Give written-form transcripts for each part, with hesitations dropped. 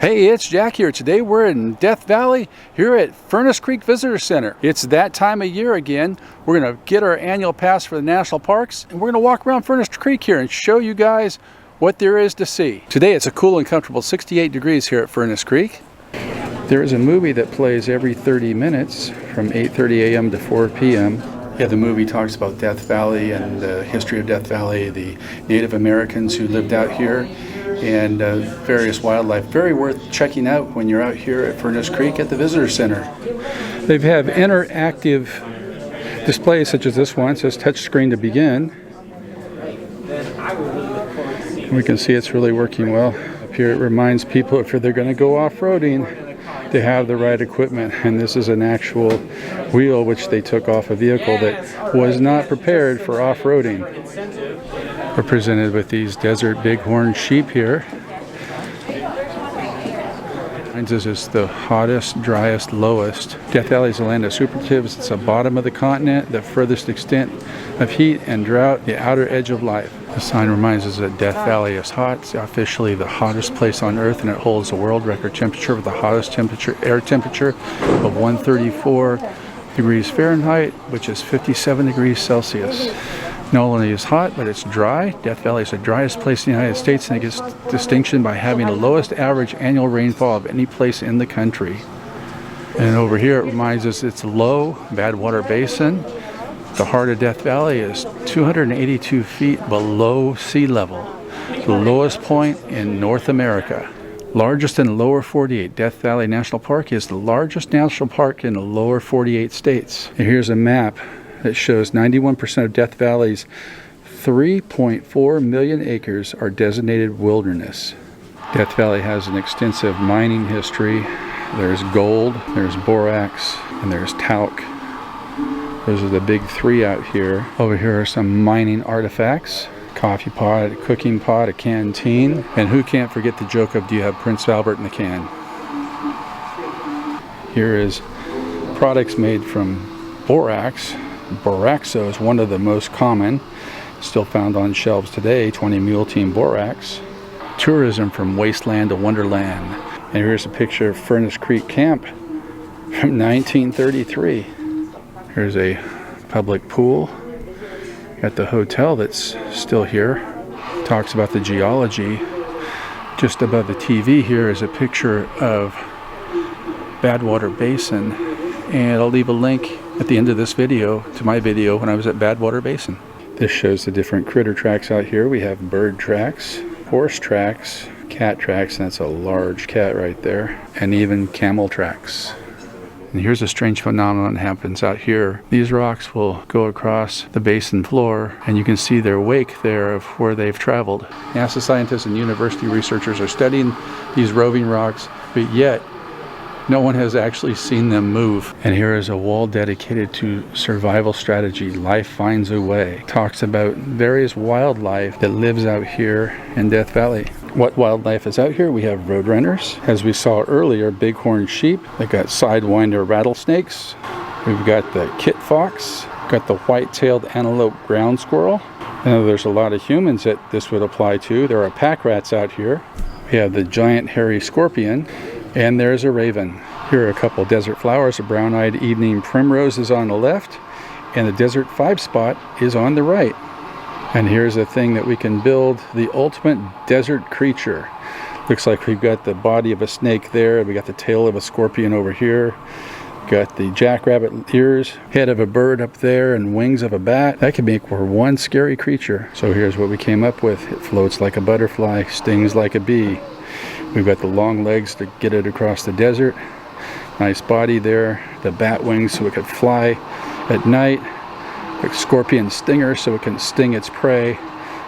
Hey, it's Jack here. Today we're in Death Valley here at Furnace Creek Visitor Center. It's that time of year again. We're going to get our annual pass for the national parks and we're going to walk around Furnace Creek here and show you guys what there is to see. Today it's a cool and comfortable 68 degrees here at Furnace Creek. There is a movie that plays every 30 minutes from 8:30 a.m. to 4 p.m. Yeah, the movie talks about Death Valley and the history of Death Valley, the Native Americans who lived out here, and various wildlife. Very worth checking out when you're out here at Furnace Creek at the Visitor Center. They have interactive displays such as this one. It says touchscreen to begin. And we can see it's really working well. Up here it reminds people if they're going to go off-roading, they have the right equipment, and this is an actual wheel which they took off a vehicle that was not prepared for off-roading. We're presented with these desert bighorn sheep here. This is the hottest, driest, lowest. Death Valley is a land of superlatives. It's the bottom of the continent, the furthest extent of heat and drought, the outer edge of life. The sign reminds us that Death Valley is hot. It's officially the hottest place on Earth, and it holds the world record temperature with the hottest air temperature of 134 degrees Fahrenheit, which is 57 degrees Celsius. Not only is hot, but it's dry. Death Valley is the driest place in the United States, and it gets distinction by having the lowest average annual rainfall of any place in the country. And over here it reminds us it's low, bad water basin. The heart of Death Valley is 282 feet below sea level, the lowest point in North America. Largest in the lower 48. Death Valley National Park is the largest national park in the lower 48 states. And here's a map that shows 91% of Death Valley's 3.4 million acres are designated wilderness. Death Valley has an extensive mining history. There's gold, there's borax, and there's talc. Those are the big three out here. Over here are some mining artifacts. Coffee pot, a cooking pot, a canteen. And who can't forget the joke of, do you have Prince Albert in the can? Here is products made from borax. Boraxo is one of the most common, still found on shelves today, 20 Mule Team borax. Tourism from wasteland to wonderland. And here's a picture of Furnace Creek Camp from 1933. Here's a public pool at the hotel that's still here. Talks about the geology. Just above the TV here is a picture of Badwater Basin, and I'll leave a link at the end of this video to my video when I was at Badwater Basin. This shows the different critter tracks out here. We have bird tracks, horse tracks, cat tracks, and that's a large cat right there, and even camel tracks. And here's a strange phenomenon that happens out here. These rocks will go across the basin floor, and you can see their wake there of where they've traveled. NASA scientists and university researchers are studying these roving rocks, but yet no one has actually seen them move. And here is a wall dedicated to survival strategy. Life finds a way. Talks about various wildlife that lives out here in Death Valley. What wildlife is out here? We have roadrunners. As we saw earlier, bighorn sheep. They've got sidewinder rattlesnakes. We've got the kit fox. Got the white-tailed antelope ground squirrel. Now there's a lot of humans that this would apply to. There are pack rats out here. We have the giant hairy scorpion. And there's a raven. Here are a couple desert flowers. A brown-eyed evening primrose is on the left, and the desert 5-spot is on the right. And here's a thing that we can build, the ultimate desert creature. Looks like we've got the body of a snake there. We got the tail of a scorpion over here. Got the jackrabbit ears, head of a bird up there, and wings of a bat. That could make for one scary creature. So here's what we came up with. It floats like a butterfly, stings like a bee. We've got the long legs to get it across the desert. Nice body there. The bat wings so it could fly at night. A scorpion stinger so it can sting its prey.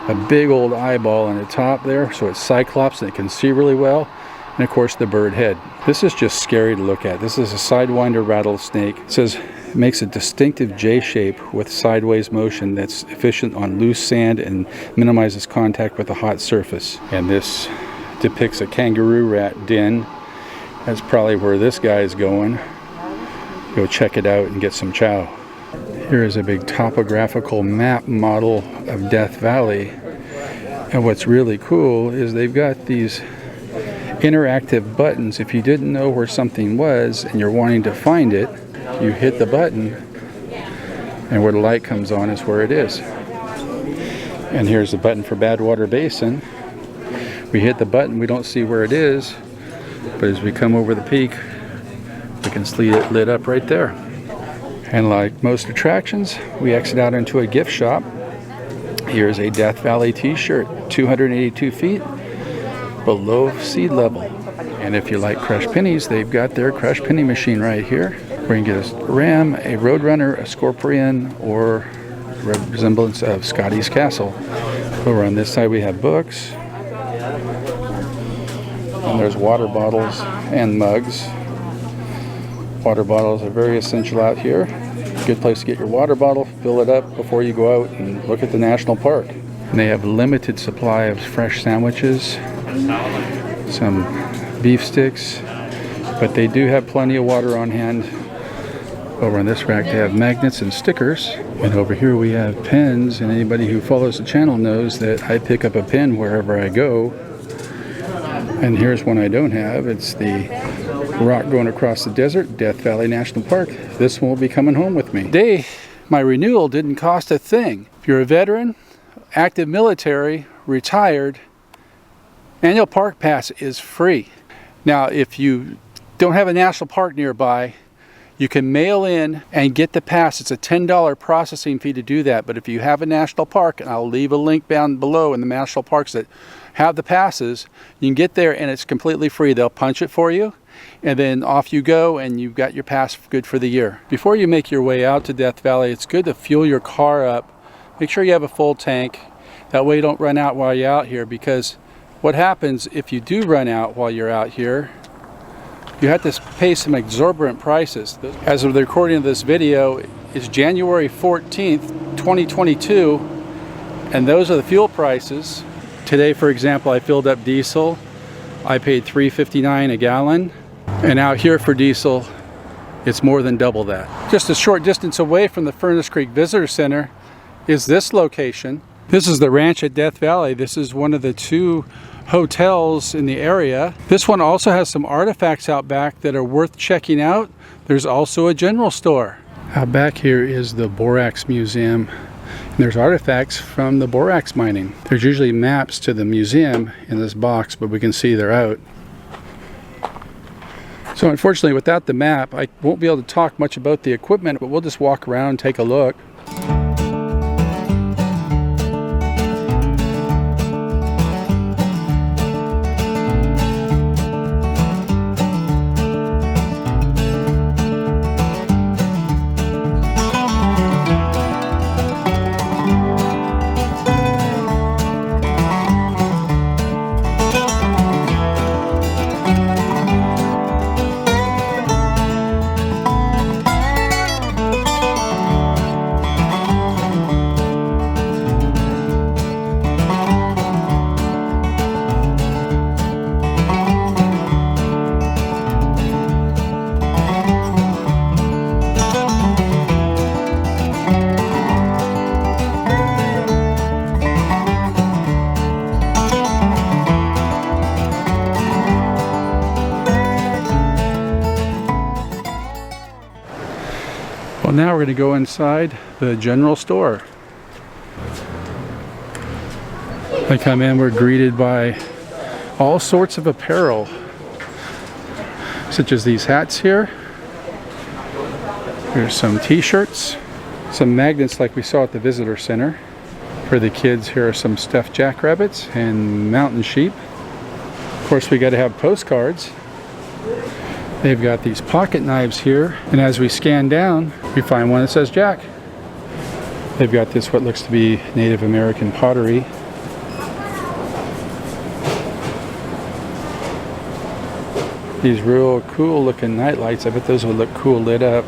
A big old eyeball on the top there so it's cyclops and it can see really well. And of course the bird head. This is just scary to look at. This is a sidewinder rattlesnake. It says it makes a distinctive J shape with sideways motion that's efficient on loose sand and minimizes contact with a hot surface. And this depicts a kangaroo rat den. That's probably where this guy is going. Go check it out and get some chow. Here is a big topographical map model of Death Valley. And what's really cool is they've got these interactive buttons. If you didn't know where something was and you're wanting to find it, you hit the button, and where the light comes on is where it is. And here's the button for Badwater Basin. We hit the button, we don't see where it is, but as we come over the peak, we can see it lit up right there. And like most attractions, we exit out into a gift shop. Here's a Death Valley t-shirt, 282 feet below sea level. And if you like crushed pennies, they've got their crushed penny machine right here. We're going to get a ram, a roadrunner, a scorpion, or resemblance of Scotty's Castle. Over on this side we have books. And there's water bottles and mugs. Water bottles are very essential out here. Good place to get your water bottle, fill it up before you go out and look at the national park. And they have limited supply of fresh sandwiches, some beef sticks, but they do have plenty of water on hand. Over on this rack they have magnets and stickers. And over here we have pens, and anybody who follows the channel knows that I pick up a pen wherever I go. And here's one I don't have. It's the rock going across the desert, Death Valley National Park. This one will be coming home with me. Today, my renewal didn't cost a thing. If you're a veteran, active military, retired, annual park pass is free. Now, if you don't have a national park nearby, you can mail in and get the pass. It's a $10 processing fee to do that. But if you have a national park, and I'll leave a link down below in the national parks that have the passes, you can get there and it's completely free. They'll punch it for you, and then off you go, and you've got your pass good for the year. Before you make your way out to Death Valley, it's good to fuel your car up. Make sure you have a full tank. That way you don't run out while you're out here, because what happens if you do run out while you're out here, you have to pay some exorbitant prices. As of the recording of this video, it's January 14th, 2022, and those are the fuel prices. Today, for example, I filled up diesel. I paid $3.59 a gallon, and out here for diesel, it's more than double that. Just a short distance away from the Furnace Creek Visitor Center is this location. This is the ranch at Death Valley. This is one of the 2 hotels in the area. This one also has some artifacts out back that are worth checking out. There's also a general store. Out back here is the Borax Museum. And there's artifacts from the borax mining. There's usually maps to the museum in this box, but we can see they're out. So unfortunately, without the map, I won't be able to talk much about the equipment, but we'll just walk around and take a look. Well, now we're going to go inside the general store. I come in, we're greeted by all sorts of apparel, such as these hats here. Here's some t-shirts, some magnets like we saw at the visitor center. For the kids, here are some stuffed jackrabbits and mountain sheep. Of course, we got to have postcards. They've got these pocket knives here, and as we scan down, we find one that says Jack. They've got this, what looks to be Native American pottery. These real cool looking night lights. I bet those would look cool lit up.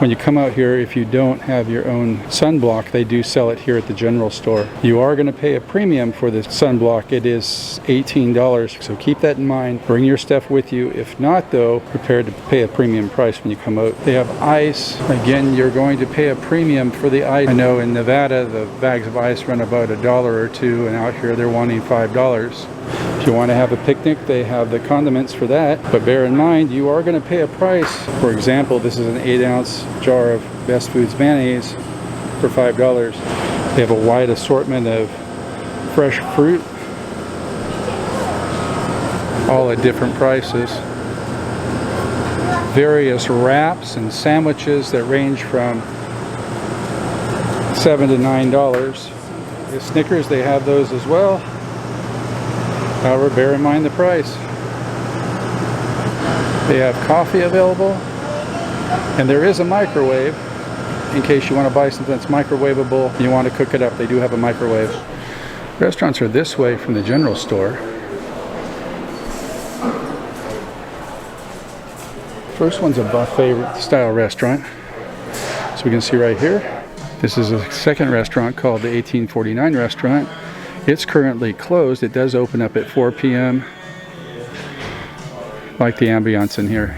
When you come out here, if you don't have your own sunblock, they do sell it here at the general store. You are going to pay a premium for the sunblock. It is $18, so keep that in mind. Bring your stuff with you. If not, though, prepare to pay a premium price when you come out. They have ice. Again, you're going to pay a premium for the ice. I know in Nevada, the bags of ice run about $1 or $2, and out here they're wanting $5. If If you want to have a picnic, they have the condiments for that. But bear in mind, you are going to pay a price. For example, this is an 8-ounce jar of Best Foods mayonnaise for $5. They have a wide assortment of fresh fruit, all at different prices. Various wraps and sandwiches that range from $7 to $9. The Snickers, they have those as well. However, bear in mind the price. They have coffee available, and there is a microwave in case you want to buy something that's microwavable and you want to cook it up. They do have a microwave. Restaurants are this way from the general store. First one's a buffet style restaurant. So we can see right here, this is a second restaurant called the 1849 restaurant. It's currently closed. It does open up at 4 p.m. Like the ambiance in here.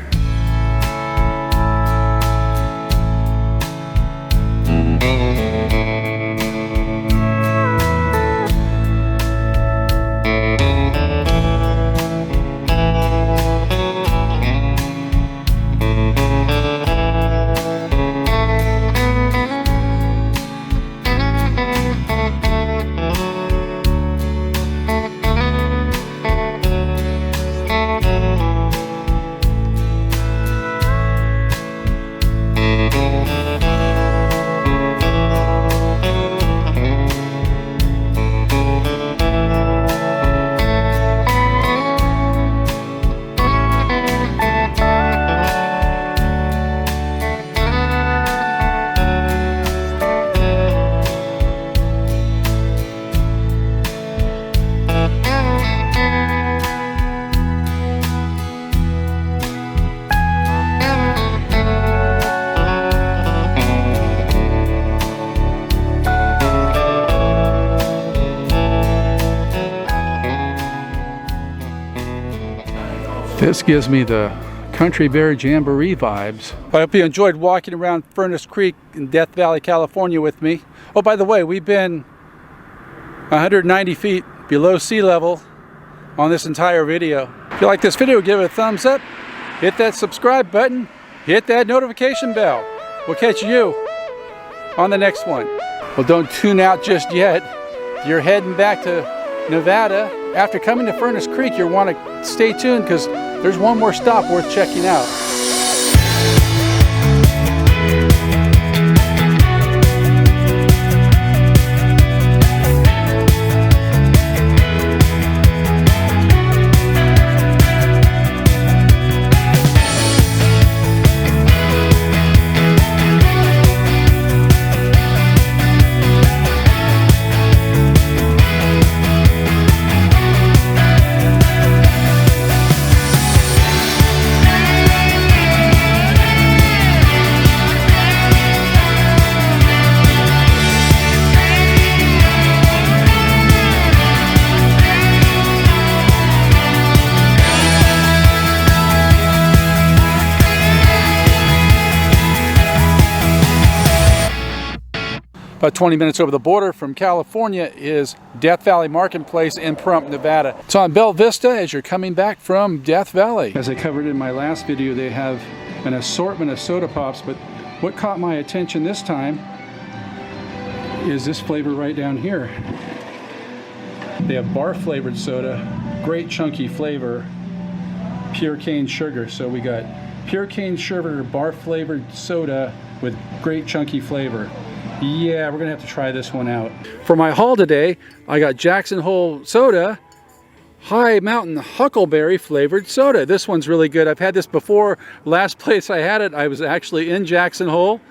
This gives me the Country Bear Jamboree vibes. I hope you enjoyed walking around Furnace Creek in Death Valley, California with me. Oh, by the way, we've been 190 feet below sea level on this entire video. If you like this video, give it a thumbs up, hit that subscribe button, hit that notification bell. We'll catch you on the next one. Well, don't tune out just yet. You're heading back to Nevada. After coming to Furnace Creek, you'll want to stay tuned because there's one more stop worth checking out. About 20 minutes over the border from California is Death Valley Marketplace in Pahrump, Nevada. It's on Bella Vista as you're coming back from Death Valley. As I covered in my last video, they have an assortment of soda pops, but what caught my attention this time is this flavor right down here. They have bar flavored soda, great chunky flavor, pure cane sugar. So we got pure cane sugar, bar flavored soda with great chunky flavor. Yeah, we're gonna have to try this one out. For my haul today, I got Jackson Hole soda, High Mountain Huckleberry flavored soda. This one's really good. I've had this before. Last place I had it, I was actually in Jackson Hole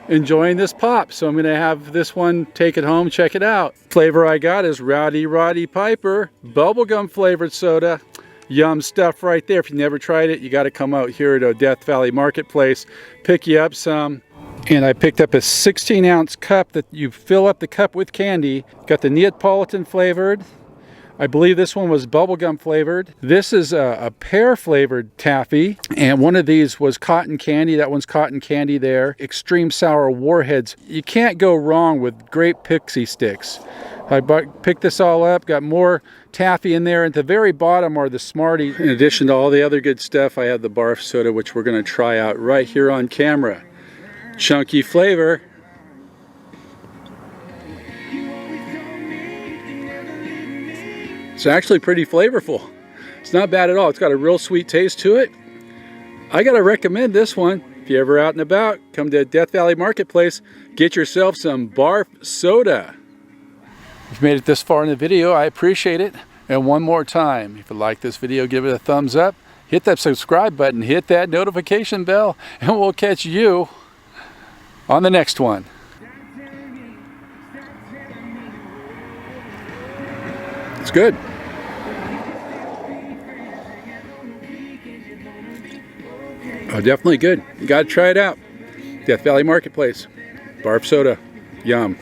enjoying this pop. So I'm gonna have this one, take it home, check it out. Flavor I got is Rowdy Roddy Piper bubblegum flavored soda. Yum stuff right there. If you never tried it, you gotta come out here to Death Valley Marketplace, pick you up some. And I picked up a 16-ounce cup that you fill up the cup with candy. Got the Neapolitan flavored, I believe this one was bubblegum flavored. This is a pear flavored taffy. And one of these was cotton candy. That one's cotton candy there. Extreme sour warheads. You can't go wrong with grape pixie sticks. I picked this all up, got more taffy in there. At the very bottom are the Smarties. In addition to all the other good stuff, I have the barf soda, which we're gonna try out right here on camera. Chunky flavor. It's actually pretty flavorful. It's not bad at all. It's got a real sweet taste to it. I gotta recommend this one. If you're ever out and about, come to Death Valley Marketplace, get yourself some barf soda. If you've made it this far in the video, I appreciate it. And one more time, if you like this video, give it a thumbs up, hit that subscribe button, hit that notification bell, and we'll catch you on the next one. It's good. Oh, definitely good. You gotta try it out. Death Valley Marketplace. Barf soda. Yum.